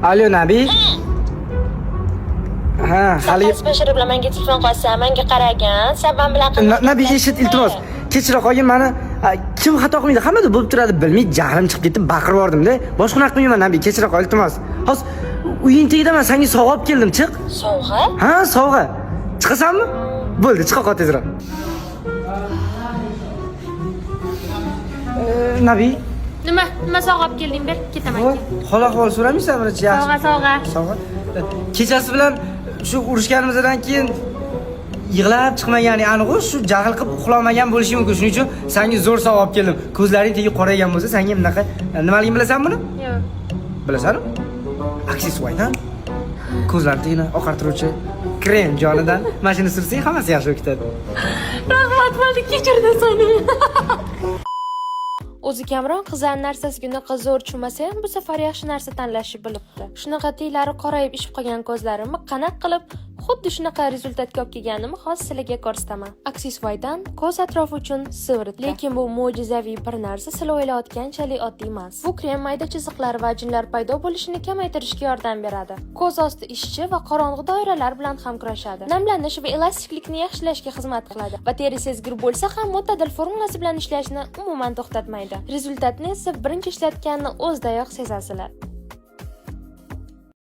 Alo, Nabi. Ha, hali Bashir bilan menga telefon qilsam, menga qaragan, sen men bilan Nabi eshit, iltimos. Kechira qolgin meni. Kim xato qilmaydi? Hammada bo'lib turadi, bilmay jahlim chiqib ketib baqirib yordim-da. Boshqa unaqa qilmayman, Nabi. Kechira qol, iltimos. Hozir uying tagidaman, senga sovg'a olib keldim, chiq. Sovg'a? Ha, sovg'a. Chiqasanmi? Bo'ldi, chiqa qol tezroq. Nabi, Nima sovg'a olib kelding, ber, ketaman. hol ahvol so'ramaysanmi? Yaxshi. Sovg'a. Sovg'a. Kechasi bilan shu urushganimizdan keyin yig'lab chiqmagan, aniq shu jahl qilib uxlamagan bo'lishi mumkin. Shuning uchun senga zo'r sovg'a olib keldim. Ko'zlaring tegi qoraygan bo'lsa, senga bunaqa nimaligini bilasanmi buni? Yo'q. Bilasanmi? Aksessuardan ko'zlar tegini oqartiruvchi krem jonidan mashina sursang hammasi yaxshi bo'lib ketadi. Rahmat bo'ldi, kechirdi seni. O'zi Kamron qizlar narsasiga unaqa zo'r tushmasa ham bu safar yaxshi narsa tanlashni bilibdi. Shunaqa tiylari qorayib ishib qolgan ko'zlarimni qanaq qilib xuddi shunaqa rezultatga olib kelganimni hozir sizlarga ko'rsataman. Aksessuardan ko'z atrofi uchun sivrit, lekin bu mo'jizaviy bir narsa sizlar o'ylayotganchalik oddiy emas. Bu krem mayda chiziqlar va ajinlar paydo bo'lishini kamaytirishga yordam beradi. Ko'z osti ishchi va qorong'u doiralar bilan ham kurashadi. Namlanish va elastiklikni yaxshilashga xizmat qiladi va teri sezgir bo'lsa ham mo'tadil formulasi bilan ishlashni umuman to'xtatmaydi. Rezultatni esa birinchi ishlatganni o'zidayoq sezasizlar.